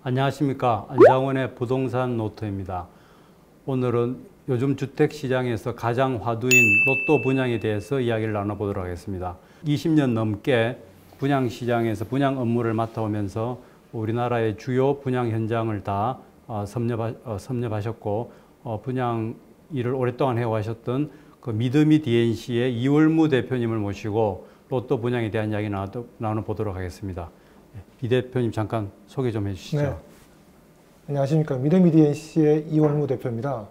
안녕하십니까. 안장원의 부동산 노트입니다. 오늘은 요즘 주택시장에서 가장 화두인 로또 분양에 대해서 이야기를 나눠보도록 하겠습니다. 20년 넘게 분양시장에서 분양 업무를 맡아오면서 우리나라의 주요 분양 현장을 다 섭렵하셨고 분양 일을 오랫동안 해오셨던 그 미드미 DNC의 이월무 대표님을 모시고 로또 분양에 대한 이야기 나눠보도록 하겠습니다. 이 대표님 잠깐 소개 좀 해주시죠. 네. 안녕하십니까. 미드미 DNC의 이월무 대표입니다.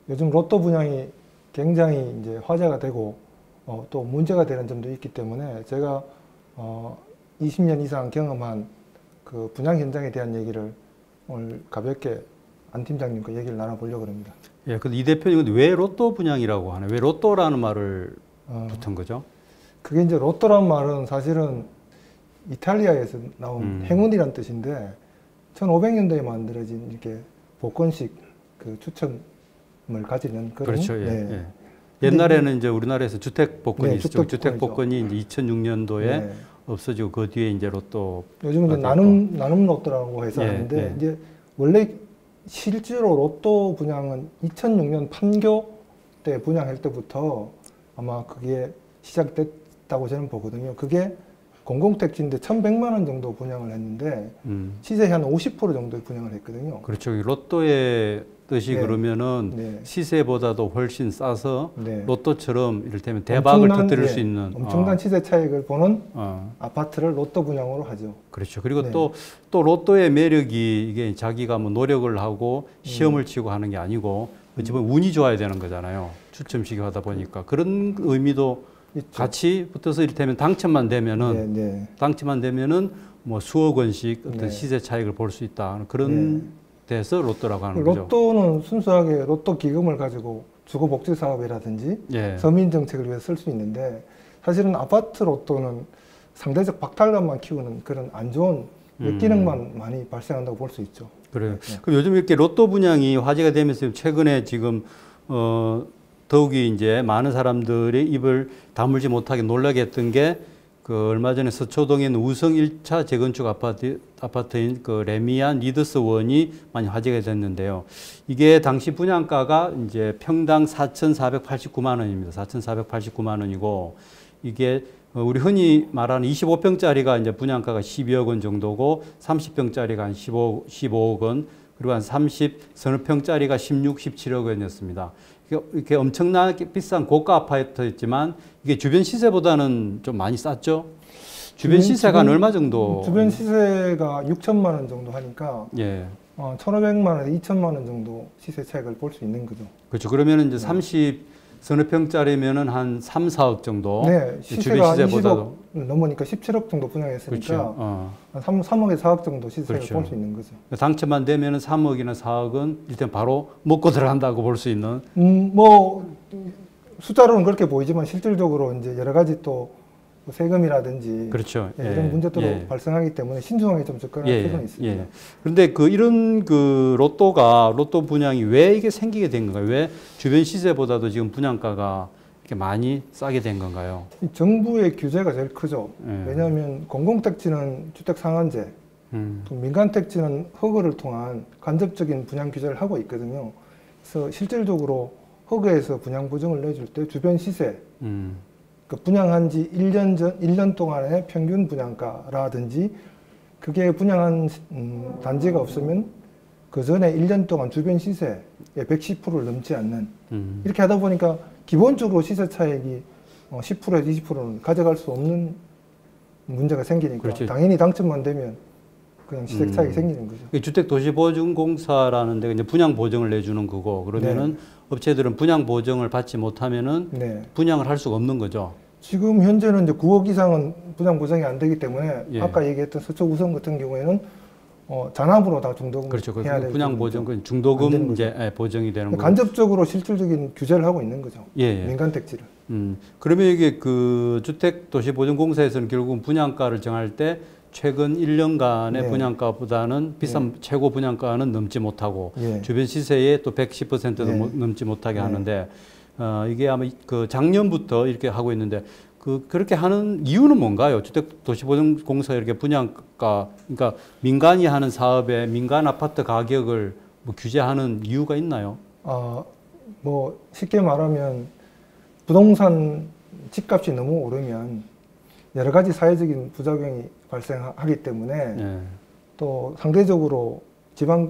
요즘 로또 분양이 굉장히 이제 화제가 되고 또 문제가 되는 점도 있기 때문에 제가 20년 이상 경험한 그 분양 현장에 대한 얘기를 오늘 가볍게 안 팀장님과 얘기를 나눠보려고 합니다. 예, 근데 이 대표님은 왜 로또 분양이라고 하나요? 왜 로또라는 말을 붙은 거죠? 그게 이제 로또란 말은 사실은 이탈리아에서 나온 행운이란 뜻인데 1500년대에 만들어진 이렇게 복권식 그 추첨을 가지는 그런. 그렇죠. 예, 네. 예. 옛날에는 이제 우리나라에서 주택 복권이 네, 있었죠. 주택 복권이 이제 2006년도에 네. 없어지고 그 뒤에 이제 로또. 요즘은 이제 나눔 로또라고 해서 하는데 예. 이제 원래 실제로 로또 분양은 2006년 판교 때 분양할 때부터 아마 그게 시작됐다고 저는 보거든요. 그게 공공택지인데 1,100만 원 정도 분양을 했는데 시세의 한 50% 정도의 분양을 했거든요. 그렇죠. 로또의 뜻이 네. 그러면은 네. 시세보다도 훨씬 싸서 네. 로또처럼 이를테면 대박을 터뜨릴 수 있는 엄청난 시세 차익을 보는 아파트를 로또 분양으로 하죠. 그렇죠. 그리고 네. 또 로또의 매력이 이게 자기가 뭐 노력을 하고 시험을 치고 하는 게 아니고 어찌 보면 운이 좋아야 되는 거잖아요. 추첨식이 하다 보니까 그런 의미도 있죠. 같이 붙어서 이를테면 당첨만 되면은 뭐 수억 원씩 어떤 시세 차익을 볼 수 있다. 그런 데서 로또라고 하는 거죠. 로또는 순수하게 로또 기금을 가지고 주거복지 사업이라든지 서민 정책을 위해 쓸 수 있는데 사실은 아파트 로또는 상대적 박탈감만 키우는 그런 안 좋은 역기능만 많이 발생한다고 볼 수 있죠. 그래요. 그럼 요즘 이렇게 로또 분양이 화제가 되면서 최근에 지금 더욱이 이제 많은 사람들이 입을 다물지 못하게 놀라게 했던 게 그 얼마 전에 서초동에 있는 우성 1차 재건축 아파트인 그 레미안 리더스 원이 많이 화제가 됐는데요. 이게 당시 분양가가 이제 평당 4,489만 원입니다. 4,489만 원이고 이게 우리 흔히 말하는 25평짜리가 이제 분양가가 12억 원 정도고 30평짜리가 한 15억 원 그리고 한 30서너 평짜리가 16, 17억 원이었습니다. 이렇게 엄청나게 비싼 고가 아파트였지만 이게 주변 시세보다는 좀 많이 쌌죠? 주변 시세가 한 얼마 정도? 주변 시세가 6천만 원 정도 하니까 1,500만 원에서 2천만 원 정도 시세 차익을 볼 수 있는 거죠. 그렇죠. 그러면 이제 30서너 평짜리면은 한 3, 4억 정도? 네, 주변 시세보다도 20억 넘으니까 17억 정도 분양했으니까 그렇죠. 한 3억에서 4억 정도 시세를 볼 수 있는 거죠. 당첨만 되면은 3억이나 4억은 일단 바로 먹고 들어간다고 볼 수 있는? 뭐 숫자로는 그렇게 보이지만 실질적으로 이제 여러 가지 또 세금이라든지 그렇죠. 이런 문제도 발생하기 때문에 신중하게 좀 접근할 필요는 있습니다. 그런데 이런 로또 분양이 왜 이게 생기게 된 건가요? 왜 주변 시세보다도 지금 분양가가 이렇게 많이 싸게 된 건가요? 정부의 규제가 제일 크죠. 왜냐하면 공공택지는 주택상한제, 또 민간택지는 허그를 통한 간접적인 분양 규제를 하고 있거든요. 그래서 실질적으로 허그에서 분양 보증을 내줄 때 주변 시세, 분양한 지 1년 동안의 평균 분양가라든지 그게 분양한 단지가 없으면 그 전에 1년 동안 주변 시세의 110%를 넘지 않는 이렇게 하다 보니까 기본적으로 시세 차익이 10%에서 20%는 가져갈 수 없는 문제가 생기니까 그렇죠. 당연히 당첨만 되면 그냥 시세 차익이 생기는 거죠. 주택도시보증공사라는 데가 이제 분양 보증을 내주는 거고 그러면은 업체들은 분양 보증을 받지 못하면은 분양을 할 수가 없는 거죠. 지금 현재는 이제 9억 이상은 분양 보증이 안 되기 때문에 아까 얘기했던 서초 우성 같은 경우에는 잔압으로 다 중도금 해야 되고 분양 보증 중도금 이제 보증이 되는 거고 간접적으로 실질적인 규제를 하고 있는 거죠. 민간 택지를. 그러면 이게 그 주택도시보증공사에서는 결국은 분양가를 정할 때 최근 1년간의 분양가보다는 비싼 최고 분양가는 넘지 못하고 주변 시세의 또 110%도 넘지 못하게 하는데 이게 아마 그 작년부터 이렇게 하고 있는데 그렇게 하는 이유는 뭔가요? 주택도시보증공사 이렇게 분양가, 그러니까 민간이 하는 사업에 민간 아파트 가격을 뭐 규제하는 이유가 있나요? 뭐 쉽게 말하면 부동산 집값이 너무 오르면 여러 가지 사회적인 부작용이 발생하기 때문에 예. 또 상대적으로 지방에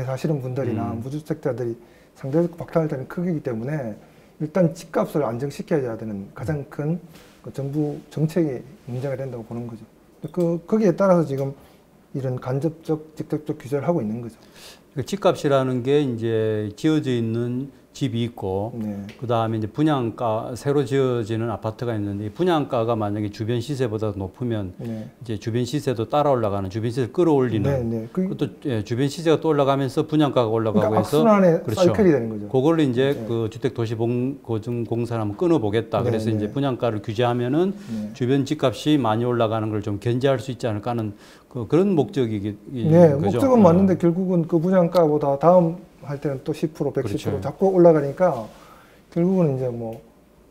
사시는 분들이나 무주택자들이 상대적으로 박탈되는 크기이기 때문에 일단 집값을 안정시켜야 되는 가장 큰 그 정부 정책의 문제가 된다고 보는 거죠. 거기에 따라서 지금 이런 간접적, 직접적 규제를 하고 있는 거죠. 집값이라는 게 이제 지어져 있는 집이 있고, 네. 그 다음에 이제 분양가, 새로 지어지는 아파트가 있는데, 이 분양가가 만약에 주변 시세보다 높으면, 네. 이제 주변 시세도 따라 올라가는, 주변 시세를 끌어올리는, 네, 네. 그것도 예, 주변 시세가 또 올라가면서 분양가가 올라가고 그러니까 해서, 악순환의 그렇죠. 사이클이 되는 거죠. 그걸로 이제 네. 그 주택도시보증공사를 한번 끊어보겠다. 네, 그래서 네. 이제 분양가를 규제하면은 네. 주변 집값이 많이 올라가는 걸 좀 견제할 수 있지 않을까 하는 그런 목적이긴 네, 거죠. 목적은 맞는데 결국은 그 분양가보다 다음 할 때는 또 10%, 110% 그렇죠. 자꾸 올라가니까 결국은 이제 뭐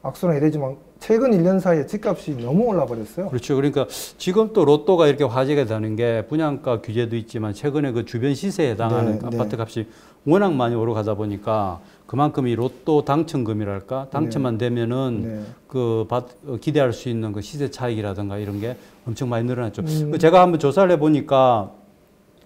악순환이 되지만 최근 1년 사이에 집값이 너무 올라 버렸어요. 그렇죠. 그러니까 지금 또 로또가 이렇게 화제가 되는 게 분양가 규제도 있지만 최근에 그 주변 시세에 해당하는 네, 아파트 네. 값이 워낙 많이 오르가다 보니까 그만큼 이 로또 당첨금이랄까 당첨만 되면은 네. 기대할 수 있는 그 시세 차익이라든가 이런 게 엄청 많이 늘어났죠. 제가 한번 조사를 해보니까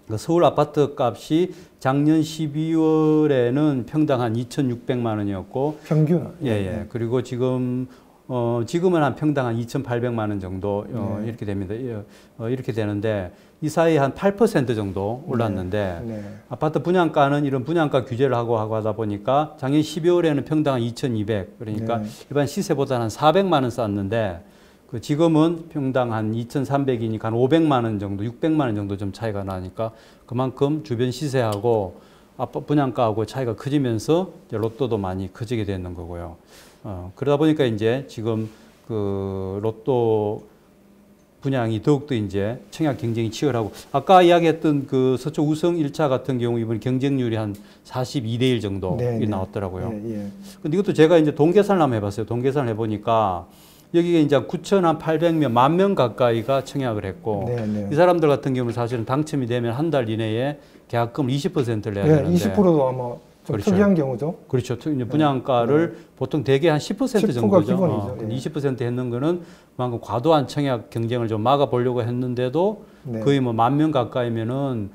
그 서울 아파트 값이 작년 12월에는 평당 한 2,600만 원이었고 평균. 예, 예. 그리고 지금은 한 평당 한 2,800만 원 정도 네. 이렇게 됩니다. 이렇게 되는데 이 사이에 한 8% 정도 올랐는데 네. 아파트 분양가는 이런 분양가 규제를 하고 하다 보니까 작년 12월에는 평당 한 2,200 그러니까 네. 일반 시세보다 한 400만 원 쌌는데 그 지금은 평당 한 2,300이니까 한 500만 원 정도, 600만 원 정도 좀 차이가 나니까 그만큼 주변 시세하고 분양가하고 차이가 커지면서 이제 로또도 많이 커지게 되는 거고요. 그러다 보니까 이제 지금 그 로또 분양이 더욱더 이제 청약 경쟁이 치열하고 아까 이야기했던 그 서초 우성 1차 같은 경우 이번 경쟁률이 한 42대 1 정도 네, 네. 나왔더라고요. 예, 예. 근데 이것도 제가 이제 동계산을 한번 해봤어요. 동계산을 해보니까 여기에 이제 9,800명, 10,000명 가까이가 청약을 했고 네, 네. 이 사람들 같은 경우는 사실은 당첨이 되면 한 달 이내에 계약금 20%를 내야 네, 되는데 20%도 아마 좀 그렇죠. 특이한 경우죠. 그렇죠. 이제 분양가를 보통 대개 한 10% 10% 가 정도죠. 기본이죠. 근데 예. 20% 했는 거는 그만큼 과도한 청약 경쟁을 좀 막아보려고 했는데도 네. 거의 뭐 10,000명 가까이면은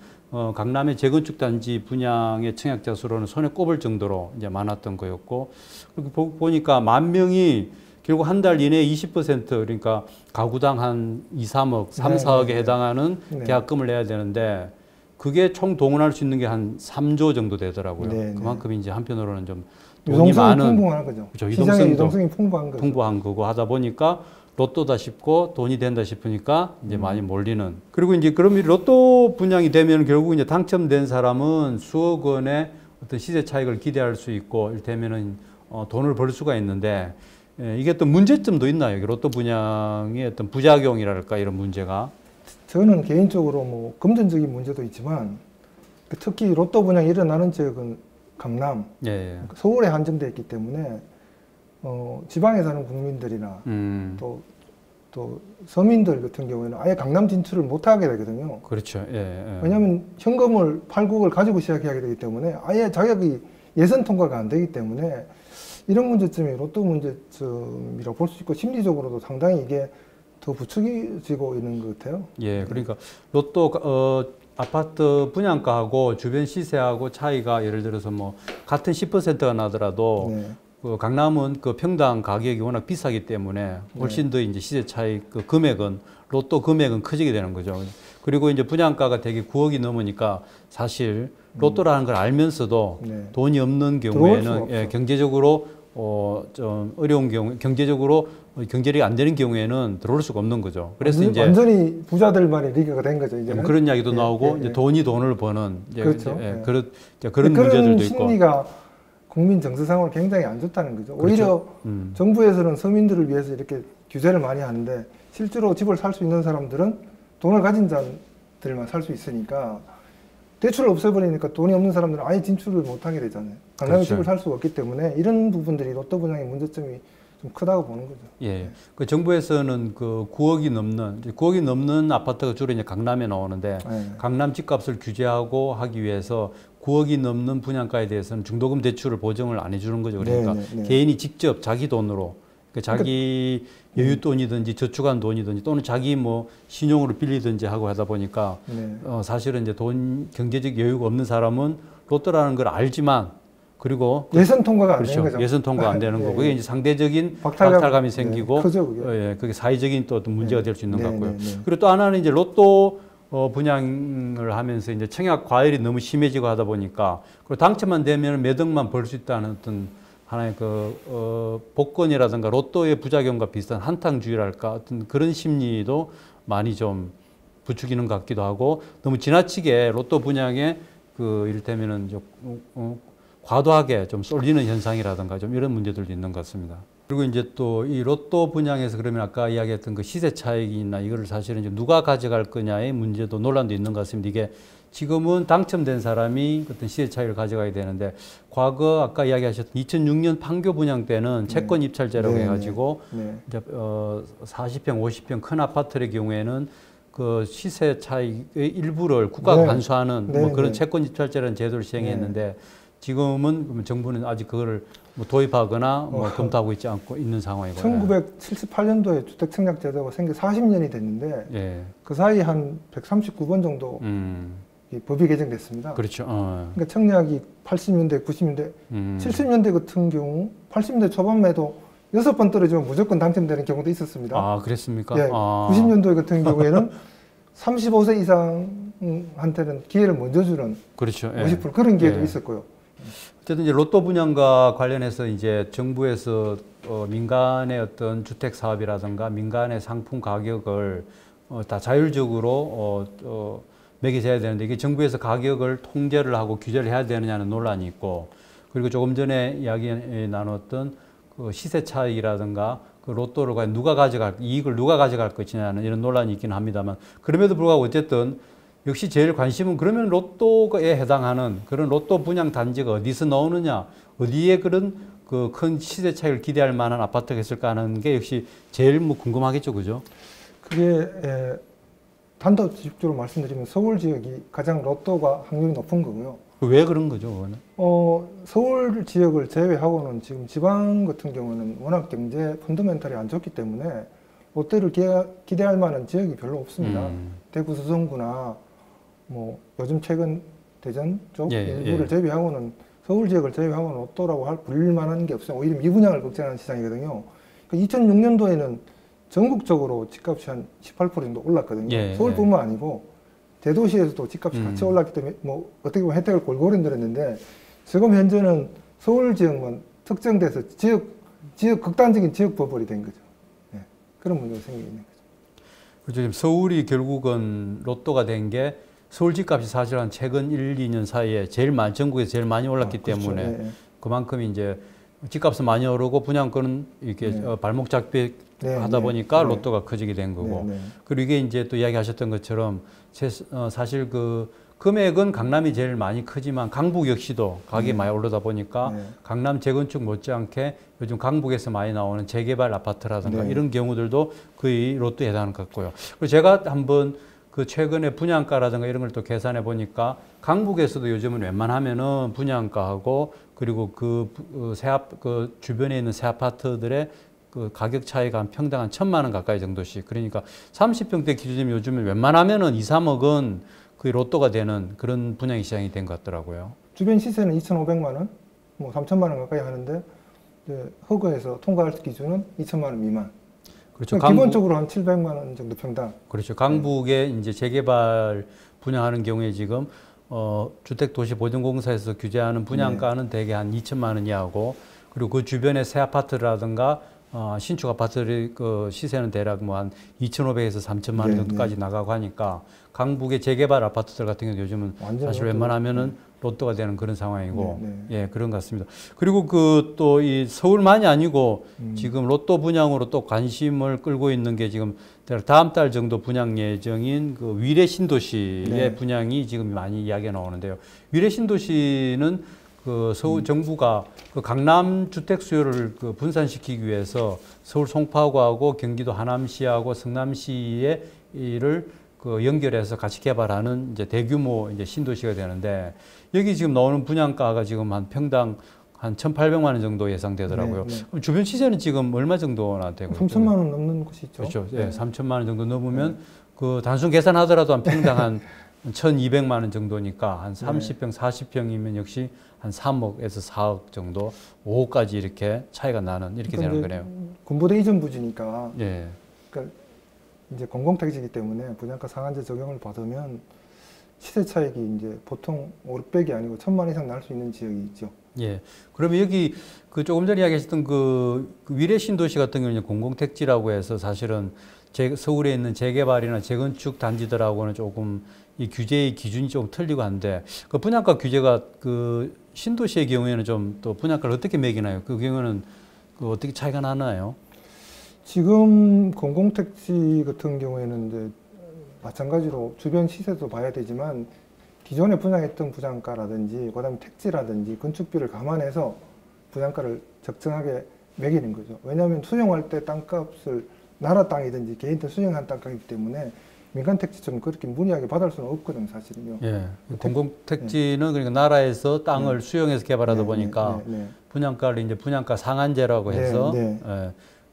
강남의 재건축 단지 분양의 청약자 수로는 손에 꼽을 정도로 이제 많았던 거였고 그리고 보니까 10,000명이 결국 한 달 이내에 20% 그러니까 가구당 한 2, 3억, 3, 네, 4억에 네, 네. 해당하는 네. 계약금을 내야 되는데 그게 총 동원할 수 있는 게 한 3조 정도 되더라고요. 네, 네. 그만큼 이제 한편으로는 좀 돈이 유동성이 많은 풍부한 거죠. 그렇죠. 시장의 유동성도 유동성이 풍부한 거죠. 풍부한 거고 하다 보니까 로또다 싶고 돈이 된다 싶으니까 이제 많이 몰리는. 그리고 이제 그럼 이 로또 분양이 되면 결국 이제 당첨된 사람은 수억 원의 어떤 시세 차익을 기대할 수 있고 이를테면은 돈을 벌 수가 있는데 이게 또 문제점도 있나요? 로또 분양의 어떤 부작용이랄까 이런 문제가? 저는 개인적으로 뭐 금전적인 문제도 있지만 특히 로또 분양이 일어나는 지역은 강남, 예. 예. 서울에 한정되어 있기 때문에 지방에 사는 국민들이나 또 서민들 같은 경우에는 아예 강남 진출을 못하게 되거든요. 그렇죠. 예. 예. 왜냐하면 현금을 8국을 가지고 시작하게 되기 때문에 아예 자격이 예선 통과가 안 되기 때문에 이런 문제점이 로또 문제점이라고 볼 수 있고 심리적으로도 상당히 이게 더 부추겨지고 있는 것 같아요. 예, 그러니까 로또 아파트 분양가하고 주변 시세하고 차이가 예를 들어서 뭐 같은 10%가 나더라도 네. 그 강남은 그 평당 가격이 워낙 비싸기 때문에 훨씬 더 이제 시세 차이 그 금액은 로또 금액은 커지게 되는 거죠. 그리고 이제 분양가가 되게 9억이 넘으니까 사실 로또라는 걸 알면서도 네. 돈이 없는 들어올 수가 경우에는 없죠. 예, 경제적으로 좀 어려운 경우, 경제적으로 경제력이 안 되는 경우에는 들어올 수가 없는 거죠. 그래서 이제 완전히 부자들만의 리그가 된 거죠. 이제는. 그런 이야기도 예, 나오고 예, 이제 예. 돈이 돈을 버는 이제 그렇죠. 이제 예. 그런 그런 문제들도 있고. 심리가 국민 정서상으로 굉장히 안 좋다는 거죠. 오히려 그렇죠. 정부에서는 서민들을 위해서 이렇게 규제를 많이 하는데 실제로 집을 살 수 있는 사람들은 돈을 가진 자들만 살 수 있으니까 대출을 없애버리니까 돈이 없는 사람들은 아예 진출을 못하게 되잖아요. 강남에 그렇죠. 집을 살 수가 없기 때문에 이런 부분들이 로또 분양의 문제점이 좀 크다고 보는 거죠. 예. 그 정부에서는 그 9억이 넘는 아파트가 주로 이제 강남에 나오는데 네. 강남 집값을 규제하고 하기 위해서 9억이 넘는 분양가에 대해서는 중도금 대출을 보증을 안 해주는 거죠. 그러니까 개인이 직접 자기 돈으로 자기 여윳돈이든지 저축한 돈이든지 또는 자기 뭐 신용으로 빌리든지 하고 하다 보니까 사실은 이제 경제적 여유가 없는 사람은 로또라는 걸 알지만 그리고 예선 통과가 안 그렇죠. 되는 거죠. 예선 통과 안 되는 거고 그게 이제 상대적인 박탈감이 박탈감이 생기고 크죠, 그게. 그게 사회적인 또 어떤 문제가 될 수 있는 것 같고요. 그리고 또 하나는 이제 로또 분양을 하면서 이제 청약 과열이 너무 심해지고 하다 보니까 그리고 당첨만 되면 몇 억만 벌 수 있다는 어떤 하나의 복권이라든가 로또의 부작용과 비슷한 한탕주의랄까 어떤 그런 심리도 많이 좀 부추기는 것 같기도 하고 너무 지나치게 로또 분양에 이를테면은 과도하게 좀 쏠리는 현상이라든가 좀 이런 문제들도 있는 것 같습니다. 그리고 이제 또 이 로또 분양에서 그러면 아까 이야기했던 그 시세 차익이나 이거를 사실은 이제 누가 가져갈 거냐의 문제도 논란도 있는 것 같습니다. 이게 지금은 당첨된 사람이 어떤 시세 차익을 가져가야 되는데 과거 아까 이야기하셨던 2006년 판교 분양 때는 채권 입찰제라고 해가지고 이제 40평, 50평 큰 아파트의 경우에는 그 시세 차익의 일부를 국가가 관수하는 뭐 그런 채권 입찰제라는 제도를 시행했는데 지금은 정부는 아직 그거를 뭐 도입하거나 뭐 검토하고 있지 않고 있는 상황이고요. 1978년도에 주택청약제도가 생겨 40년이 됐는데 그 사이 한 139번 정도 법이 개정됐습니다. 그렇죠. 그러니까 청약이 80년대, 90년대, 70년대 같은 경우 80년대 초반에도 6번 떨어지면 무조건 당첨되는 경우도 있었습니다. 아, 그랬습니까? 예, 90년도 같은 경우에는 35세 이상한테는 기회를 먼저 주는 그렇죠. 50% 그런 기회도 있었고요. 어쨌든 이제 로또 분양과 관련해서 이제 정부에서 민간의 어떤 주택 사업이라든가 민간의 상품 가격을 다 자율적으로 매겨져야 되는데 이게 정부에서 가격을 통제를 하고 규제를 해야 되느냐는 논란이 있고 그리고 조금 전에 이야기 나눴던 그 시세 차익이라든가 그 로또를 과연 이익을 누가 가져갈 것이냐는 이런 논란이 있긴 합니다만 그럼에도 불구하고 어쨌든 역시 제일 관심은 그러면 로또에 해당하는 그런 로또 분양 단지가 어디서 나오느냐, 어디에 그런 그 큰 시세 차익을 기대할 만한 아파트가 있을까 하는 게 역시 제일 뭐 궁금하겠죠, 그죠? 그게 단도직입적으로 말씀드리면 서울 지역이 가장 로또가 확률이 높은 거고요. 왜 그런 거죠, 그거는? 서울 지역을 제외하고는 지금 지방 같은 경우는 워낙 경제 펀더멘털이 안 좋기 때문에 롯데를 기대할 만한 지역이 별로 없습니다. 대구 수성구나 뭐 요즘 최근 대전 쪽 일부를 제외하고는 서울 지역을 제외하고는 로또라고 불릴 만한 게 없어요. 오히려 미분양을 걱정하는 시장이거든요. 2006년도에는 전국적으로 집값이 한 18% 정도 올랐거든요. 서울뿐만 아니고 대도시에서도 집값이 같이 올랐기 때문에 뭐 어떻게 보면 혜택을 골고루 누렸는데 지금 현재는 서울 지역만 특정돼서 극단적인 지역 버블이 된 거죠. 그런 문제가 생기고 있는 거죠. 그렇죠. 지금 서울이 결국은 로또가 된 게 서울 집값이 사실 한 최근 1, 2년 사이에 전국에서 제일 많이 올랐기 때문에 그만큼 이제 집값은 많이 오르고 분양권은 이렇게 발목 잡기 하다 보니까 로또가 커지게 된 거고 그리고 이게 이제 또 이야기하셨던 것처럼 사실 그 금액은 강남이 제일 많이 크지만 강북 역시도 가격이 많이 오르다 보니까 강남 재건축 못지않게 요즘 강북에서 많이 나오는 재개발 아파트라든가 이런 경우들도 거의 로또에 해당하는 것 같고요. 그리고 제가 한번 그 최근에 분양가라든가 이런 걸 또 계산해 보니까 강북에서도 요즘은 웬만하면은 분양가하고 그리고 그 주변에 있는 새 아파트들의 그 가격 차이가 한 평당 한 1,000만 원 가까이 정도씩. 그러니까 30평대 기준이면 요즘은 웬만하면은 2, 3억은 거의 로또가 되는 그런 분양 시장이 된 것 같더라고요. 주변 시세는 2,500만 원, 뭐 3,000만 원 가까이 하는데 허그에서 통과할 기준은 2,000만 원 미만. 그렇죠. 기본적으로 한 700만 원 정도 평당. 그렇죠. 강북에 이제 재개발 분양하는 경우에 지금 주택도시보증공사에서 규제하는 분양가는 대개 한 2천만 원 이하고 그리고 그 주변에 새 아파트라든가 신축 아파트의 그 시세는 대략 뭐 한 2,500에서 3천만 원 정도까지 나가고 하니까 강북의 재개발 아파트들 같은 경우 요즘은 사실 웬만하면은 로또가 되는 그런 상황이고 예, 그런 것 같습니다. 그리고 그 또 이 서울만이 아니고 지금 로또 분양으로 또 관심을 끌고 있는 게 지금 다음 달 정도 분양 예정인 그 위례 신도시의 분양이 지금 많이 이야기가 나오는데요. 위례 신도시는 그 서울 정부가 그 강남 주택 수요를 그 분산시키기 위해서 서울 송파구하고 경기도 하남시하고 성남시에 이를 그 연결해서 같이 개발하는 이제 대규모 이제 신도시가 되는데 여기 지금 나오는 분양가가 지금 한 평당 한 1,800만 원 정도 예상되더라고요. 네, 네. 그럼 주변 시세는 지금 얼마 정도나 되고 3천만 원 넘는 곳이 있죠. 그렇죠. 예, 네. 3천만 원 정도 넘으면 그 단순 계산하더라도 한 평당 한 1,200만 원 정도니까 한 30평, 40평이면 역시 한 3억에서 4억 정도, 5억까지 이렇게 차이가 나는 이렇게 되는 거네요. 군부대 이전 부지니까 예. 그러니까 이제 공공택지이기 때문에 분양가 상한제 적용을 받으면 시세 차익이 이제 보통 5, 600이 아니고 1,000만 원 이상 날 수 있는 지역이 있죠. 예. 그러면 여기 그 조금 전에 이야기하셨던 그 위례 신도시 같은 경우는 공공택지라고 해서 사실은 서울에 있는 재개발이나 재건축 단지들하고는 조금 이 규제의 기준이 좀 틀리고 한데 그 분양가 규제가 그 신도시의 경우에는 좀 또 분양가를 어떻게 매기나요? 그 경우는 그 어떻게 차이가 나나요? 지금 공공택지 같은 경우에는 이제 마찬가지로 주변 시세도 봐야 되지만 기존에 분양했던 분양가라든지 그다음에 택지라든지 건축비를 감안해서 분양가를 적정하게 매기는 거죠. 왜냐하면 수용할 때 땅값을 나라 땅이든지 개인들 수용한 땅값이기 때문에 민간 택지처럼 그렇게 무리하게 받을 수는 없거든요, 사실은요. 예. 공공택지는 그러니까 나라에서 땅을 수용해서 개발하다 보니까 분양가를 이제 분양가 상한제라고 해서 예,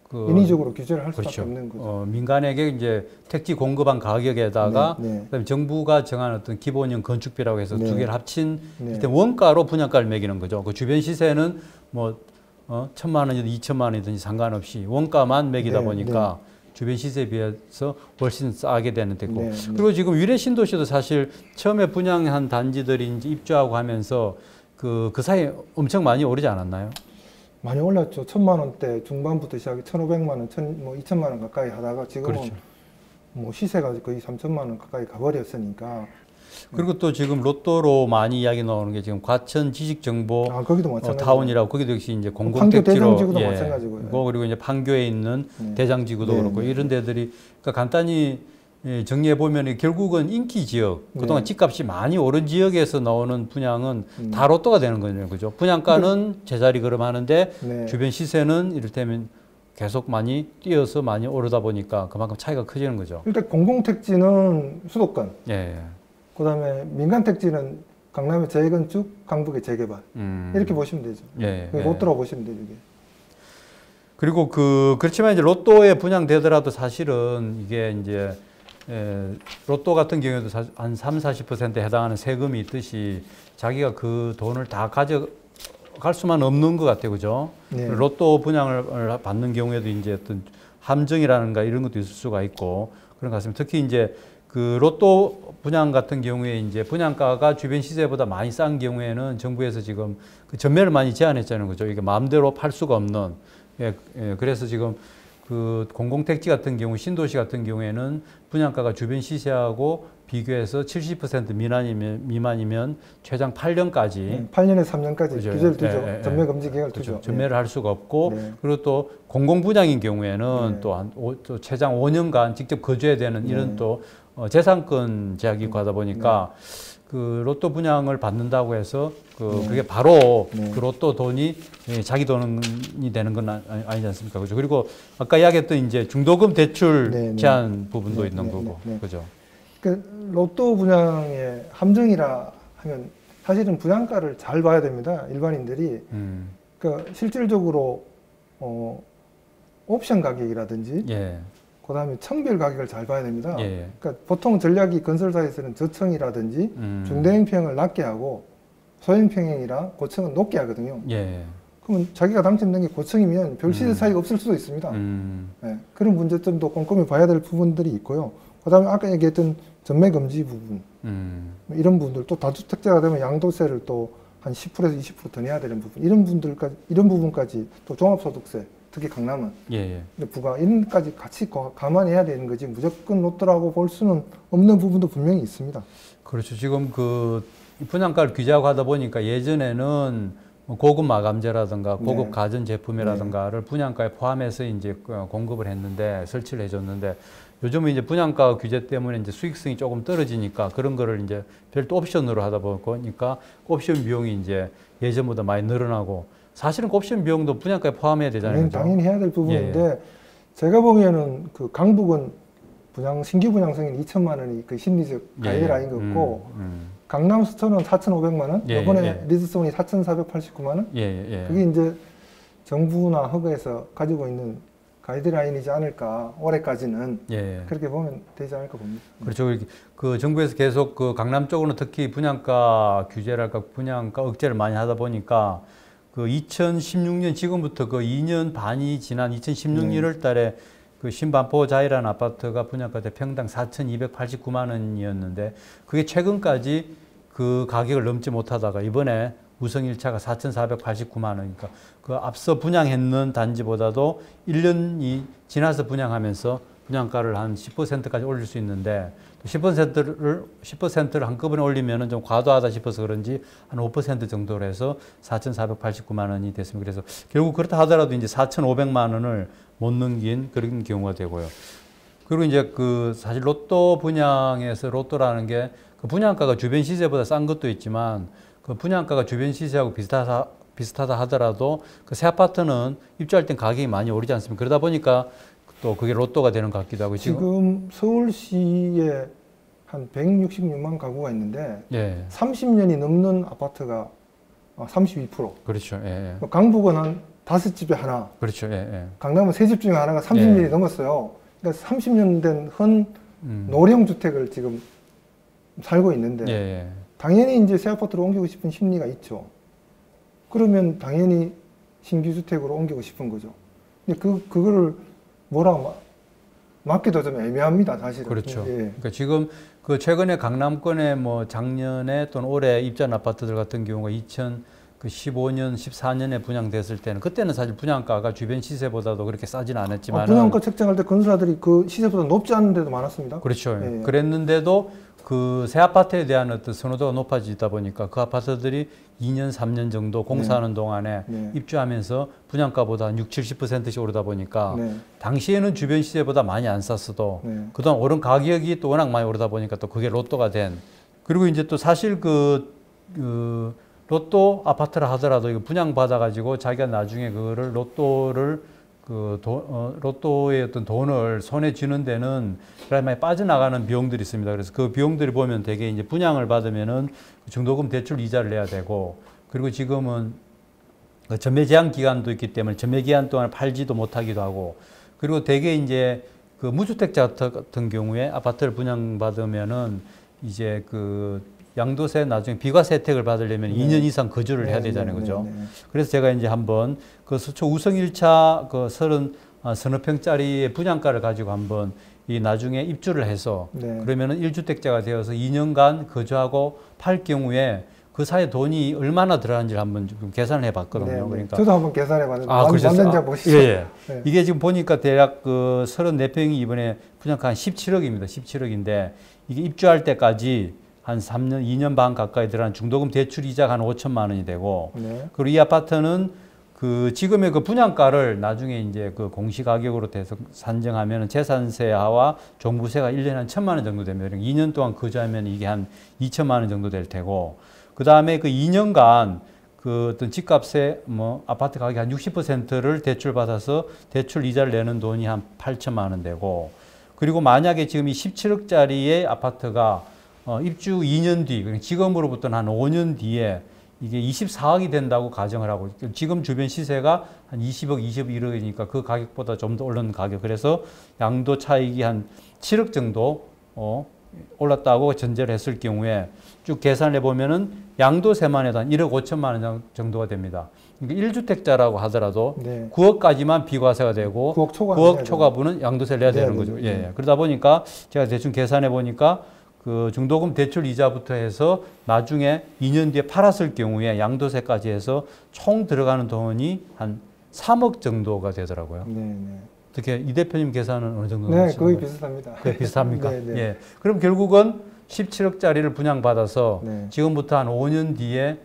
그 인위적으로 규제를 할 그렇죠. 수밖에 없는 거죠. 민간에게 이제 택지 공급한 가격에다가 그다음에 정부가 정한 어떤 기본형 건축비라고 해서 두 개를 합친 일단 원가로 분양가를 매기는 거죠. 그 주변 시세는 뭐 1,000만 원이든 2,000만 원이든지 상관없이 원가만 매기다 보니까 주변 시세에 비해서 훨씬 싸게 되는 데고 그리고 지금 위례 신도시도 사실 처음에 분양한 단지들이 이제 입주하고 하면서 그 사이에 엄청 많이 오르지 않았나요? 많이 올랐죠. 1,000만 원대 중반부터 시작해 1,500만 원, 2,000만 원 가까이 하다가 지금은 그렇죠. 뭐 시세가 거의 3,000만 원 가까이 가버렸으니까. 그리고 또 지금 로또로 많이 이야기 나오는 게 지금 과천 지식정보 거기도 마찬가지고 타운이라고 거기도 역시 이제 판교 공공택지로 대장지구도 마찬가지고요. 그리고 이제 판교에 있는 대장지구도 그렇고 이런 데들이 그러니까 간단히 정리해 보면 결국은 인기 지역 그동안 집값이 많이 오른 지역에서 나오는 분양은 다 로또가 되는 거죠, 그죠? 분양가는 제자리 걸음하는데 주변 시세는 이를테면 계속 많이 뛰어서 많이 오르다 보니까 그만큼 차이가 커지는 거죠. 일단 공공택지는 수도권. 예. 그다음에 민간택지는 강남의 재건축, 강북의 재개발 이렇게 보시면 되죠. 로또라고 보시면 되죠. 이게. 그리고 그렇지만 이제 로또에 분양되더라도 사실은 이게 이제 로또 같은 경우에도 한 30~40%에 해당하는 세금이 있듯이 자기가 그 돈을 다 가져갈 수만 없는 것 같아요, 그죠? 로또 분양을 받는 경우에도 이제 어떤 함정이라는가 이런 것도 있을 수가 있고 그런 것 같습니다. 특히 이제 그 로또 분양 같은 경우에 이제 분양가가 주변 시세보다 많이 싼 경우에는 정부에서 지금 그 전매를 많이 제한했잖아요, 그죠? 이게 마음대로 팔 수가 없는. 그래서 지금 그 공공택지 같은 경우, 신도시 같은 경우에는 분양가가 주변 시세하고 비교해서 70% 미만이면 최장 8년까지 8년에서 3년까지 그죠? 규제를 두죠. 전매 금지 기간을 그렇죠. 두죠. 전매를 할 수가 없고 그리고 또 공공분양인 경우에는 또 최장 5년간 직접 거주해야 되는 이런 또 재산권 제약이 있고 하다 보니까 그 로또 분양을 받는다고 해서 그게 바로 그 로또 돈이 자기 돈이 되는 건 아니지 않습니까? 그죠? 그리고 아까 이야기했던 이제 중도금 대출 제한 부분도 있는 거고, 그죠? 그 로또 분양의 함정이라 하면 사실은 분양가를 잘 봐야 됩니다. 일반인들이 그러니까 실질적으로 옵션 가격이라든지 그다음에 청별 가격을 잘 봐야 됩니다. 그러니까 보통 전략이 건설사에서는 저층이라든지 중대형평을 낮게 하고 소형평형이랑 고층은 높게 하거든요. 그러면 자기가 당첨된 게 고층이면 별 시세 차이가 없을 수도 있습니다. 그런 문제점도 꼼꼼히 봐야 될 부분들이 있고요. 그다음에 아까 얘기했던 전매 금지 부분 이런 부분들 또 다주택자가 되면 양도세를 또 한 10%에서 20% 더 내야 되는 부분 이런 부분까지 또 종합소득세 특히 강남은 부가 이런까지 같이 감안해야 되는 거지 무조건 로또라고 볼 수는 없는 부분도 분명히 있습니다. 그렇죠. 지금 그 분양가를 규제하고 하다 보니까 예전에는 고급 마감재라든가 고급 가전 제품이라든가를 분양가에 포함해서 이제 공급을 했는데 설치를 해줬는데 요즘은 이제 분양가 규제 때문에 이제 수익성이 조금 떨어지니까 그런 거를 이제 별도 옵션으로 하다 보니까 옵션 비용이 이제 예전보다 많이 늘어나고 사실은 옵션 비용도 분양가에 포함해야 되잖아요. 당연히 해야 될 부분인데 제가 보기에는 그 강북은 신규 분양 승인 2천만 원이 그 심리적 가이드라인 같고 강남 수천은 4,500만 원, 이번에 리드송이 4,489만 원. 그게 이제 정부나 허그에서 가지고 있는 가이드라인이지 않을까, 올해까지는. 그렇게 보면 되지 않을까 봅니다. 그렇죠. 그 정부에서 계속 그 강남 쪽으로는 특히 분양가 규제랄까 분양가 억제를 많이 하다 보니까 그 2016년 지금부터 그 2년 반이 지난 2016년 1월 달에 그 신반포 자이라는 아파트가 분양가 대 평당 4,289만 원이었는데 그게 최근까지 그 가격을 넘지 못하다가 이번에 우성 1차가 4,489만 원이니까 그 앞서 분양했는 단지보다도 1년이 지나서 분양하면서 분양가를 한 10%까지 올릴 수 있는데 10%를 한꺼번에 올리면은 좀 과도하다 싶어서 그런지 한 5% 정도로 해서 4,489만 원이 됐습니다. 그래서 결국 그렇다 하더라도 이제 4,500만 원을 못 넘긴 그런 경우가 되고요. 그리고 이제 그 사실 로또 분양에서 로또라는 게 그 분양가가 주변 시세보다 싼 것도 있지만 그 분양가가 주변 시세하고 비슷하다 하더라도 그 새 아파트는 입주할 땐 가격이 많이 오르지 않습니까? 그러다 보니까 또 그게 로또가 되는 것 같기도 하고 지금 서울시에 한 166만 가구가 있는데 30년이 넘는 아파트가 32%. 그렇죠. 강북은 한 5집에 하나. 그렇죠. 강남은 3집 중에 하나가 30년이 넘었어요. 그러니까 30년 된 헌 노령 주택을 지금 살고 있는데 당연히 이제 새 아파트로 옮기고 싶은 심리가 있죠. 그러면 당연히 신규 주택으로 옮기고 싶은 거죠. 근데 그거를 맞기도 좀 애매합니다, 사실은. 그렇죠. 그러니까 지금 그 최근에 강남권에 뭐 작년에 또는 올해 입주한 아파트들 같은 경우가 2015년, 14년에 분양됐을 때는 그때는 사실 분양가가 주변 시세보다도 그렇게 싸지는 않았지만 분양가 책정할 때 건설사들이 그 시세보다 높지 않은 데도 많았습니다. 그렇죠. 그랬는데도 그 새 아파트에 대한 어떤 선호도가 높아지다 보니까 그 아파트들이 2년, 3년 정도 공사하는 동안에 입주하면서 분양가보다 한 60, 70%씩 오르다 보니까 당시에는 주변 시세보다 많이 안 쌌어도 그동안 오른 가격이 또 워낙 많이 오르다 보니까 또 그게 로또가 된. 그리고 이제 또 사실 그 로또 아파트라 하더라도 이거 분양 받아가지고 자기가 나중에 그거를 로또의 어떤 돈을 손에 쥐는 데는 많이 빠져나가는 비용들이 있습니다. 그래서 그 비용들이 보면 되게 이제 분양을 받으면은 중도금 대출 이자를 내야 되고 그리고 지금은 그 전매 제한 기간도 있기 때문에 전매 기간 동안 팔지도 못하기도 하고 그리고 되게 이제 그 무주택자 같은 경우에 아파트를 분양받으면은 이제 그 양도세 나중에 비과세 혜택을 받으려면 2년 이상 거주를 해야 되잖아요. 그죠? 그래서 제가 이제 한번 그 서초 우성 1차 그 서너 평짜리의 분양가를 가지고 한번 이 나중에 입주를 해서 그러면은 1주택자가 되어서 2년간 거주하고 팔 경우에 그 사이에 돈이 얼마나 들어가는지를 한번 좀 계산을 해 봤거든요. 그러니까 저도 한번 계산해 봤는데 완전 보시죠. 이게 지금 보니까 대략 그 34평이 이번에 분양가 한 17억입니다. 17억인데 이게 입주할 때까지 한 3년, 2년 반 가까이 들어간 중도금 대출 이자가 한 5천만 원이 되고 그리고 이 아파트는 그 지금의 그 분양가를 나중에 이제 그 공시가격으로 돼서 산정하면 재산세와 종부세가 1년에 한 1,000만 원 정도 됩니다. 2년 동안 거주하면 이게 한 2천만 원 정도 될 테고 그 다음에 그 2년간 그 어떤 집값의 뭐 아파트 가격 한 60%를 대출받아서 대출 이자를 내는 돈이 한 8천만 원 되고 그리고 만약에 지금 이 17억짜리의 아파트가 입주 2년 뒤, 지금으로부터는 한 5년 뒤에 이게 24억이 된다고 가정을 하고 지금 주변 시세가 한 20억, 21억이니까 그 가격보다 좀 더 오른 가격. 그래서 양도 차익이 한 7억 정도 올랐다고 전제를 했을 경우에 쭉 계산해 보면은 양도세만 해도 한 1억 5천만 원 정도가 됩니다. 그러니까 1주택자라고 하더라도 9억까지만 비과세가 되고 9억 초과분은 양도세를 내야 되는 거죠. 그러다 보니까 제가 대충 계산해 보니까 그 중도금 대출 이자부터 해서 나중에 2년 뒤에 팔았을 경우에 양도세까지 해서 총 들어가는 돈이 한 3억 정도가 되더라고요. 어떻게 이 대표님 계산은 어느 정도 나오시나요? 거의 비슷합니다. 거의 비슷합니까? 그럼 결국은 17억짜리를 분양받아서 지금부터 한 5년 뒤에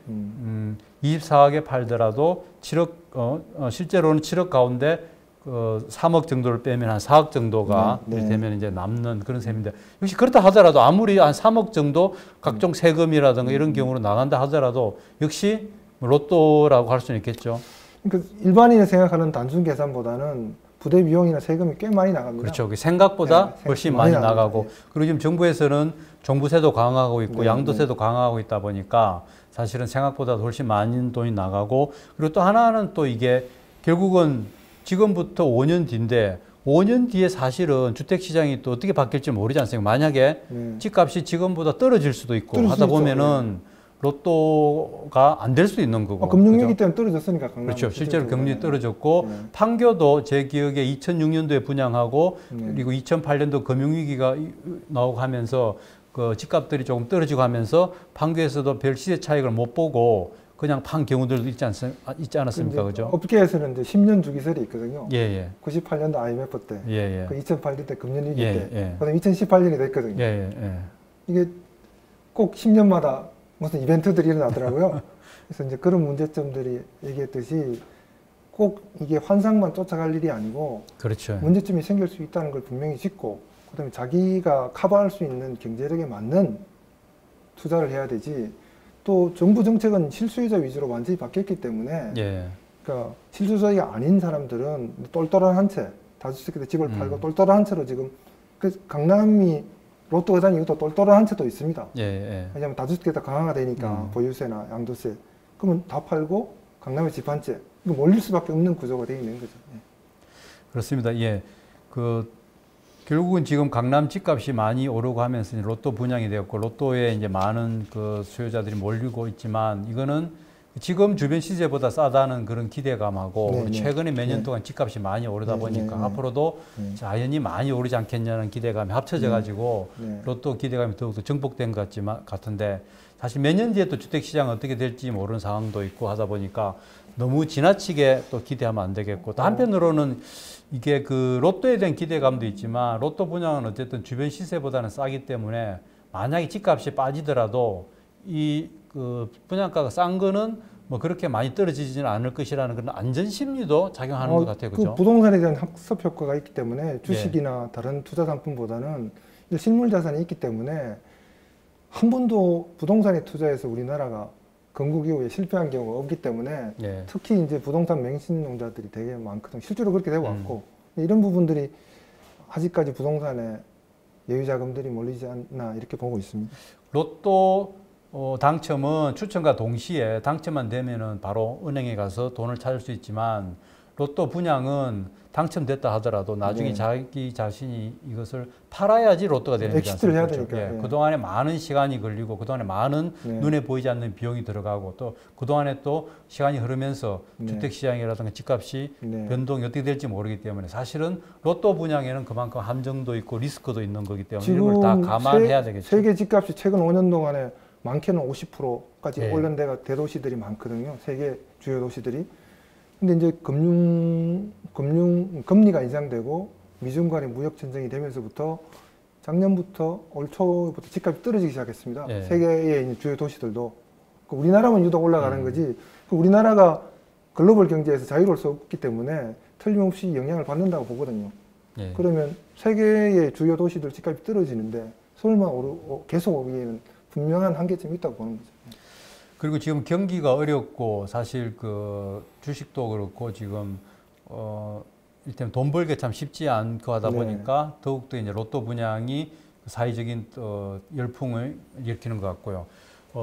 24억에 팔더라도 7억 실제로는 7억 가운데 그 3억 정도를 빼면 한 4억 정도가 네, 네. 되면 이제 남는 그런 셈인데 역시 그렇다 하더라도 아무리 한 3억 정도 각종 세금이라든가 이런 경우로 나간다 하더라도 역시 로또라고 할 수는 있겠죠. 그러니까 일반인이 생각하는 단순 계산보다는 부대 비용이나 세금이 꽤 많이 나갑니다. 그렇죠. 생각보다 네, 훨씬 많이 나갑니다. 나가고 그리고 지금 정부에서는 종부세도 강화하고 있고 네, 양도세도 강화하고 있다 보니까 사실은 생각보다 훨씬 많은 돈이 나가고 그리고 또 하나는 또 이게 결국은 지금부터 5년 뒤인데 5년 뒤에 사실은 주택시장이 또 어떻게 바뀔지 모르지 않습니까? 만약에 집값이 지금보다 떨어질 수도 있고 하다 보면은 로또가 안 될 수도 있는 거고. 금융위기 때문에 떨어졌으니까. 그렇죠. 실제로 금리 떨어졌고 판교도 제 기억에 2006년도에 분양하고 그리고 2008년도 금융위기가 나오고 하면서 그 집값들이 조금 떨어지고 하면서 판교에서도 별 시세 차익을 못 보고 그냥 판 경우들도 있지 않았습니까? 그죠? 업계에서는 이제 10년 주기설이 있거든요. 예, 예. 98년도 IMF 때, 예, 예. 그 2008년 때 금융위기 예, 때, 예. 그다음에 2018년이 됐거든요. 예, 예, 예. 이게 꼭 10년마다 무슨 이벤트들이 일어나더라고요. 그래서 이제 그런 문제점들이 얘기했듯이 꼭 이게 환상만 쫓아갈 일이 아니고 그렇죠. 문제점이 생길 수 있다는 걸 분명히 짚고 그다음에 자기가 커버할 수 있는 경제력에 맞는 투자를 해야 되지. 또 정부 정책은 실수요자 위주로 완전히 바뀌었기 때문에 예. 그러니까 실수요자가 아닌 사람들은 똘똘한 한 채, 다주택자 집을 팔고 똘똘한 한 채로 지금 그 강남이 로또 회사는 이것도 똘똘한 한 채도 있습니다. 예, 예. 왜냐하면 다주택자 강화가 되니까 보유세나 양도세 그러면 다 팔고 강남에 집 한 채 이거 몰릴 수밖에 없는 구조가 되어 있는 거죠. 예. 그렇습니다. 예. 결국은 지금 강남 집값이 많이 오르고 하면서 로또 분양이 되었고 로또에 이제 많은 그 수요자들이 몰리고 있지만 이거는 지금 주변 시세보다 싸다는 그런 기대감하고 최근에 몇 년 동안 집값이 많이 오르다 보니까 앞으로도 자연히 많이 오르지 않겠냐는 기대감이 합쳐져 가지고 로또 기대감이 더욱더 증폭된 것 같은데 사실 몇 년 뒤에 또 주택시장은 어떻게 될지 모르는 상황도 있고 하다 보니까 너무 지나치게 또 기대하면 안 되겠고 또 한편으로는 이게 그 로또에 대한 기대감도 있지만 로또 분양은 어쨌든 주변 시세보다는 싸기 때문에 만약에 집값이 빠지더라도 이 그 분양가가 싼 거는 뭐 그렇게 많이 떨어지지는 않을 것이라는 그런 안전 심리도 작용하는 것 같아요. 그죠? 그 부동산에 대한 학습 효과가 있기 때문에 주식이나 다른 투자 상품보다는 실물 자산이 있기 때문에 한 번도 부동산에 투자해서 우리나라가 건국 이후에 실패한 경우가 없기 때문에 특히 이제 부동산 맹신농자들이 되게 많거든요. 실제로 그렇게 되고 왔고 이런 부분들이 아직까지 부동산에 여유 자금들이 몰리지 않나 이렇게 보고 있습니다. 로또 당첨은 추첨과 동시에 당첨만 되면은 바로 은행에 가서 돈을 찾을 수 있지만 로또 분양은 당첨됐다 하더라도 나중에 자기 자신이 이것을 팔아야지 로또가 되는 거지 엑시트를 않습니까? 해야 되니까. 그동안에 많은 시간이 걸리고 그동안에 많은 눈에 보이지 않는 비용이 들어가고 또 그동안에 또 시간이 흐르면서 주택시장이라든가 집값이 변동이 어떻게 될지 모르기 때문에 사실은 로또 분양에는 그만큼 함정도 있고 리스크도 있는 거기 때문에 이런 걸 다 감안해야 되겠죠. 세계 집값이 최근 5년 동안에 많게는 50%까지 오른 데가 대도시들이 많거든요. 세계 주요 도시들이. 근데 이제 금리가 인상되고 미중 간의 무역 전쟁이 되면서부터 작년부터 올 초부터 집값이 떨어지기 시작했습니다. 세계의 이제 주요 도시들도. 우리나라만 유독 올라가는 거지. 우리나라가 글로벌 경제에서 자유로울 수 없기 때문에 틀림없이 영향을 받는다고 보거든요. 그러면 세계의 주요 도시들 집값이 떨어지는데 서울만 계속 오기에는 분명한 한계점이 있다고 보는 거죠. 그리고 지금 경기가 어렵고 사실 그 주식도 그렇고 지금 일단 돈 벌기 참 쉽지 않고 하다 보니까 더욱더 이제 로또 분양이 사회적인 열풍을 일으키는 것 같고요.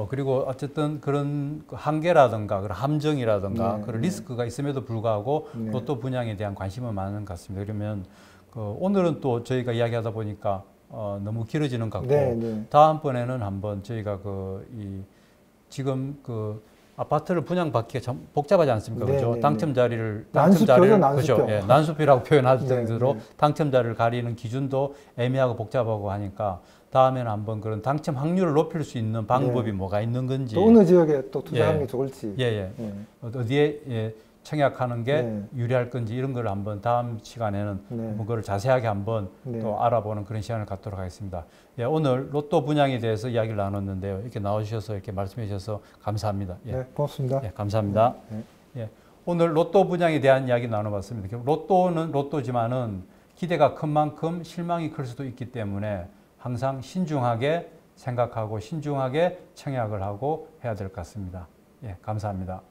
그리고 어쨌든 그런 한계라든가 그런 함정이라든가 그런 리스크가 있음에도 불구하고 로또 분양에 대한 관심은 많은 것 같습니다. 그러면 오늘은 또 저희가 이야기하다 보니까 너무 길어지는 것 같고 다음번에는 한번 저희가 지금 아파트를 분양받기가 참 복잡하지 않습니까? 그죠? 당첨자리를 그죠? 난수표라고 표현할 정도로 당첨자를 가리는 기준도 애매하고 복잡하고 하니까 다음에는 한번 그런 당첨 확률을 높일 수 있는 방법이 뭐가 있는 건지 또 어느 지역에 또 투자하는 게 좋을지 어디에 청약하는 게 유리할 건지 이런 걸 한번 다음 시간에는 그거를 자세하게 한번 또 알아보는 그런 시간을 갖도록 하겠습니다. 오늘 로또 분양에 대해서 이야기를 나눴는데요. 이렇게 나와주셔서 이렇게 말씀해 주셔서 감사합니다. 고맙습니다. 감사합니다. 오늘 로또 분양에 대한 이야기 나눠봤습니다. 로또는 로또지만은 기대가 큰 만큼 실망이 클 수도 있기 때문에 항상 신중하게 생각하고 신중하게 청약을 하고 해야 될 것 같습니다. 예, 감사합니다.